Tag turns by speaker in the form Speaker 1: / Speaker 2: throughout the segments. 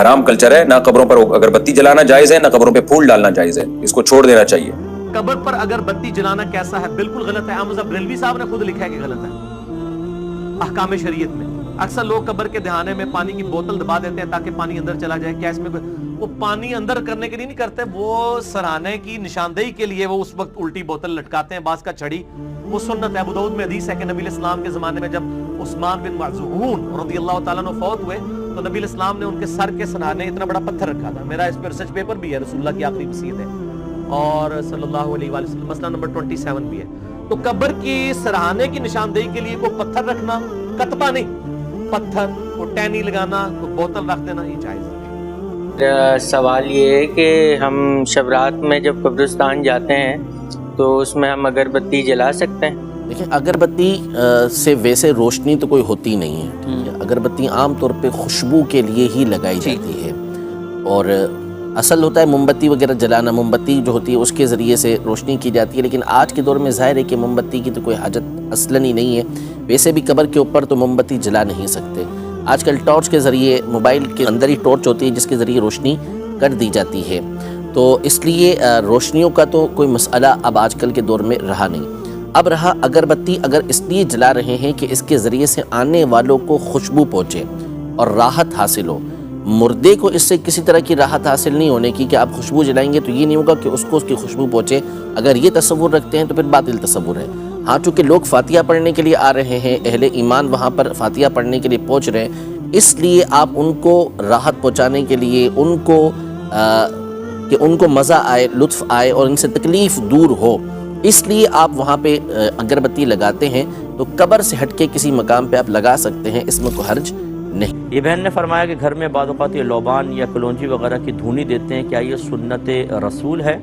Speaker 1: حرام کلچر ہے. نہ قبروں پر اگربتی جلانا جائز ہے، نہ قبروں پہ پھول ڈالنا جائز ہے. اس کو چھوڑ دینا چاہیے.
Speaker 2: قبر پر اگر بتی جلانا کیسا ہے؟ بالکل غلط ہے. احمد بریلوی صاحب نے خود لکھا ہے کہ غلط ہے احکام شریعت میں. اکثر لوگ قبر کے دہانے میں پانی کی بوتل دبا دیتے ہیں تاکہ پانی اندر چلا جائے. کیا اس میں وہ پانی اندر کرنے کے لیے نہیں کرتے، وہ سرانے کی نشاندہی کے لیے وہ اس وقت الٹی بوتل لٹکاتے ہیں بعض کا چھڑی. وہ سنت ہے. ابو داؤد میں حدیث ہے کہ نبی علیہ السلام کے زمانے میں جب عثمان بن مظعون رضی اللہ تعالیٰ عنہ فوت ہوئے تو نبی علیہ السلام نے ان کے سر کے سرانے اتنا بڑا پتھر رکھا تھا. میرا اس پہ ریسرچ پیپر بھی ہے، رسول اللہ کی آخری وصیت ہے، اور صلی اللہ علیہ وآلہ وسلم مسئلہ نمبر 27 بھی ہے. تو قبر کی سرانے کی نشاندہی کے لیے کوئی پتھر رکھنا، کتبہ نہیں، پتھر کو ٹینی لگانا، کو بوتل رکھ دینا، یہ جائز ہے.
Speaker 3: سوال یہ ہے کہ ہم شب رات میں جب قبرستان جاتے ہیں تو اس میں ہم اگربتی جلا سکتے ہیں؟
Speaker 4: دیکھیں اگربتی سے ویسے روشنی تو کوئی ہوتی نہیں ہے، ٹھیک ہے. اگربتی عام طور پہ خوشبو کے لیے ہی لگائی جاتی ہے، اور اصل ہوتا ہے موم بتی وغیرہ جلانا. موم بتی جو ہوتی ہے اس کے ذریعے سے روشنی کی جاتی ہے، لیکن آج کے دور میں ظاہر ہے کہ موم بتی کی تو کوئی حاجت اصلاً ہی نہیں ہے. ویسے بھی قبر کے اوپر تو موم بتی جلا نہیں سکتے. آج کل ٹارچ کے ذریعے، موبائل کے اندر ہی ٹارچ ہوتی ہے جس کے ذریعے روشنی کر دی جاتی ہے. تو اس لیے روشنیوں کا تو کوئی مسئلہ اب آج کل کے دور میں رہا نہیں. اب رہا اگربتی، اگر اس لیے جلا رہے ہیں کہ اس کے ذریعے سے آنے والوں کو خوشبو پہنچے اور راحت حاصل ہو. مردے کو اس سے کسی طرح کی راحت حاصل نہیں ہونے کی کہ آپ خوشبو جلائیں گے تو یہ نہیں ہوگا کہ اس کو اس کی خوشبو پہنچے. اگر یہ تصور رکھتے ہیں تو پھر باطل تصور ہے. ہاں چونکہ لوگ فاتحہ پڑھنے کے لیے آ رہے ہیں، اہل ایمان وہاں پر فاتحہ پڑھنے کے لیے پہنچ رہے ہیں، اس لیے آپ ان کو راحت پہنچانے کے لیے، ان کو مزہ آئے، لطف آئے اور ان سے تکلیف دور ہو، اس لیے آپ وہاں پہ اگربتی لگاتے ہیں. تو قبر سے ہٹ کے کسی مقام پہ آپ لگا سکتے ہیں، اس میں کوئی حرج نہیں.
Speaker 5: یہ بہن نے فرمایا کہ گھر میں بعض اوقات یہ لوبان یا کلونجی وغیرہ کی دھونی دیتے ہیں، کیا یہ سنت رسول ہے؟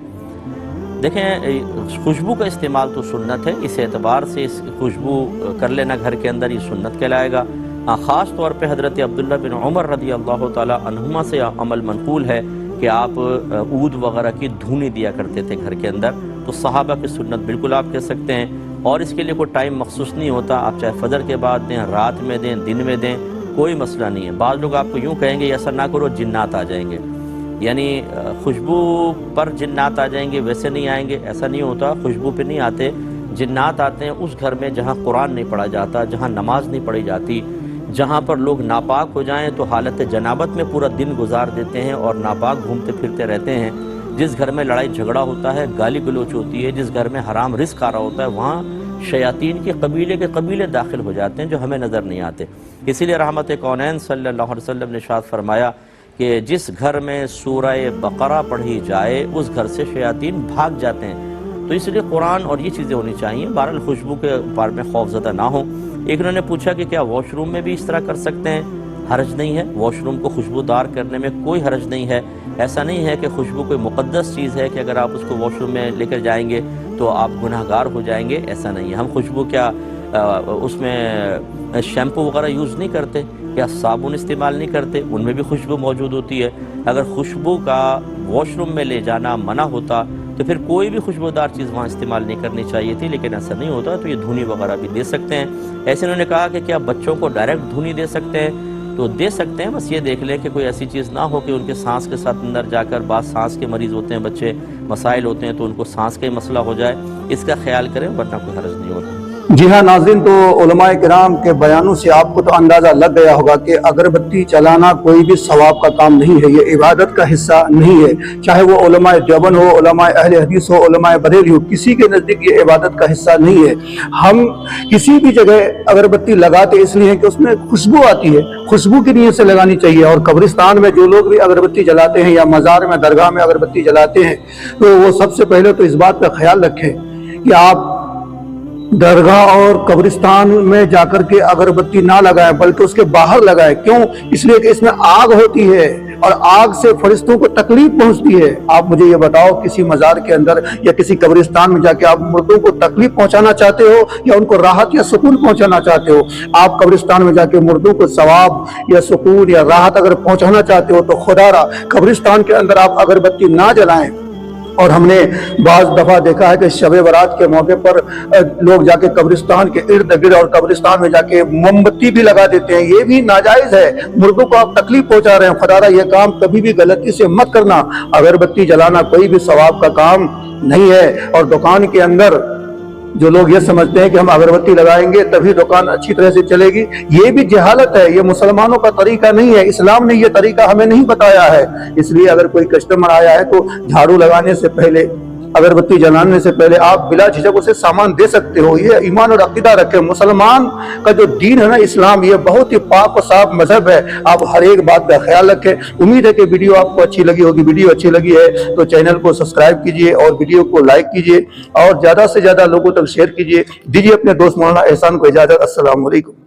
Speaker 5: دیکھیں خوشبو کا استعمال تو سنت ہے، اس اعتبار سے اس خوشبو کر لینا گھر کے اندر یہ سنت کہلائے گا. خاص طور پہ حضرت عبداللہ بن عمر رضی اللہ تعالی عنہما سے عمل منقول ہے کہ آپ عود وغیرہ کی دھونی دیا کرتے تھے گھر کے اندر. تو صحابہ کی سنت بالکل آپ کہہ سکتے ہیں، اور اس کے لیے کوئی ٹائم مخصوص نہیں ہوتا. آپ چاہے فجر کے بعد دیں، رات میں دیں، دن میں دیں، کوئی مسئلہ نہیں ہے. بعض لوگ آپ کو یوں کہیں گے ایسا نہ کرو جنات آ جائیں گے، یعنی خوشبو پر جنات آ جائیں گے، ویسے نہیں آئیں گے، ایسا نہیں ہوتا. خوشبو پہ نہیں آتے، جنات آتے ہیں اس گھر میں جہاں قرآن نہیں پڑھا جاتا، جہاں نماز نہیں پڑھی جاتی، جہاں پر لوگ ناپاک ہو جائیں تو حالت جنابت میں پورا دن گزار دیتے ہیں اور ناپاک گھومتے پھرتے رہتے ہیں. جس گھر میں لڑائی جھگڑا ہوتا ہے، گالی گلوچ ہوتی ہے، جس گھر میں حرام رزق آ رہا ہوتا ہے، وہاں شیاطین کے قبیلے داخل ہو جاتے ہیں جو ہمیں نظر نہیں آتے. اسی لیے رحمت کونین صلی اللہ علیہ وسلم نے ارشاد فرمایا کہ جس گھر میں سورہ بقرہ پڑھی جائے اس گھر سے شیاطین بھاگ جاتے ہیں. تو اس لیے قرآن اور یہ چیزیں ہونی چاہیے. بہرحال خوشبو کے بارے میں خوف زدہ نہ ہوں. ایک انہوں نے پوچھا کہ کیا واش روم میں بھی اس طرح کر سکتے ہیں؟ حرج نہیں ہے، واش روم کو خوشبودار کرنے میں کوئی حرج نہیں ہے. ایسا نہیں ہے کہ خوشبو کوئی مقدس چیز ہے کہ اگر آپ اس کو واش روم میں لے کر جائیں گے تو آپ گناہ گار ہو جائیں گے، ایسا نہیں ہے. ہم خوشبو کیا اس میں شیمپو وغیرہ یوز نہیں کرتے، کیا صابن استعمال نہیں کرتے؟ ان میں بھی خوشبو موجود ہوتی ہے. اگر خوشبو کا واش روم میں لے جانا منع ہوتا تو پھر کوئی بھی خوشبودار چیز وہاں استعمال نہیں کرنی چاہیے تھی، لیکن ایسا نہیں ہوتا. تو یہ دھونی وغیرہ بھی دے سکتے ہیں. ایسے انہوں نے کہا کہ کیا بچوں کو ڈائریکٹ دھونی دے سکتے ہیں؟ تو دے سکتے ہیں، بس یہ دیکھ لیں کہ کوئی ایسی چیز نہ ہو کہ ان کے سانس کے ساتھ اندر جا کر بعض سانس کے مریض ہوتے ہیں بچے، مسائل ہوتے ہیں تو ان کو سانس کا ہی مسئلہ ہو جائے، اس کا خیال کریں، ورنہ کوئی حرج نہیں ہوتا.
Speaker 6: جی ہاں ناظرین، تو علماء کرام کے بیانوں سے آپ کو تو اندازہ لگ گیا ہوگا کہ اگربتی جلانا کوئی بھی ثواب کا کام نہیں ہے، یہ عبادت کا حصہ نہیں ہے. چاہے وہ علماء دیوبند ہو، علماء اہل حدیث ہو، علماء بریلوی ہو، کسی کے نزدیک یہ عبادت کا حصہ نہیں ہے. ہم کسی بھی جگہ اگربتی لگاتے اس لیے ہیں کہ اس میں خوشبو آتی ہے، خوشبو کی نیت سے لگانی چاہیے. اور قبرستان میں جو لوگ بھی اگربتی جلاتے ہیں یا مزار میں، درگاہ میں اگربتی جلاتے ہیں تو وہ سب سے پہلے تو اس بات کا خیال رکھیں کہ آپ درگاہ اور قبرستان میں جا کر کے اگربتی نہ لگائیں، بلکہ اس کے باہر لگائیں. کیوں؟ اس لیے کہ اس میں آگ ہوتی ہے اور آگ سے فرشتوں کو تکلیف پہنچتی ہے. آپ مجھے یہ بتاؤ، کسی مزار کے اندر یا کسی قبرستان میں جا کے آپ مردوں کو تکلیف پہنچانا چاہتے ہو یا ان کو راحت یا سکون پہنچانا چاہتے ہو؟ آپ قبرستان میں جا کے مردوں کو ثواب یا سکون یا راحت اگر پہنچانا چاہتے ہو تو خدا را قبرستان کے اندر آپ اگربتی نہ جلائیں اور ہم نے بعض دفعہ دیکھا ہے کہ شب برات کے موقع پر لوگ جا کے قبرستان کے ارد گرد اور قبرستان میں جا کے موم بتی بھی لگا دیتے ہیں. یہ بھی ناجائز ہے. مردوں کو آپ تکلیف پہنچا رہے ہیں. خدا یہ کام کبھی بھی غلطی سے مت کرنا. اگربتی جلانا کوئی بھی ثواب کا کام نہیں ہے. اور دکان کے اندر جو لوگ یہ سمجھتے ہیں کہ ہم اگربتی لگائیں گے تبھی دکان اچھی طرح سے چلے گی، یہ بھی جہالت ہے. یہ مسلمانوں کا طریقہ نہیں ہے. اسلام نے یہ طریقہ ہمیں نہیں بتایا ہے. اس لیے اگر کوئی کسٹمر آیا ہے تو جھاڑو لگانے سے پہلے، اگربتی جلانے سے پہلے آپ بلا جھجک اسے سامان دے سکتے ہو. یہ ایمان اور عقیدہ رکھیں. مسلمان کا جو دین ہے نا اسلام، یہ بہت ہی پاک و صاف مذہب ہے. آپ ہر ایک بات کا خیال رکھیں. امید ہے کہ ویڈیو آپ کو اچھی لگی ہوگی. ویڈیو اچھی لگی ہے تو چینل کو سبسکرائب کیجئے اور ویڈیو کو لائک کیجئے اور زیادہ سے زیادہ لوگوں تک شیئر کیجئے. دیجئے اپنے دوست مولانا احسان کو اجازت. السلام علیکم.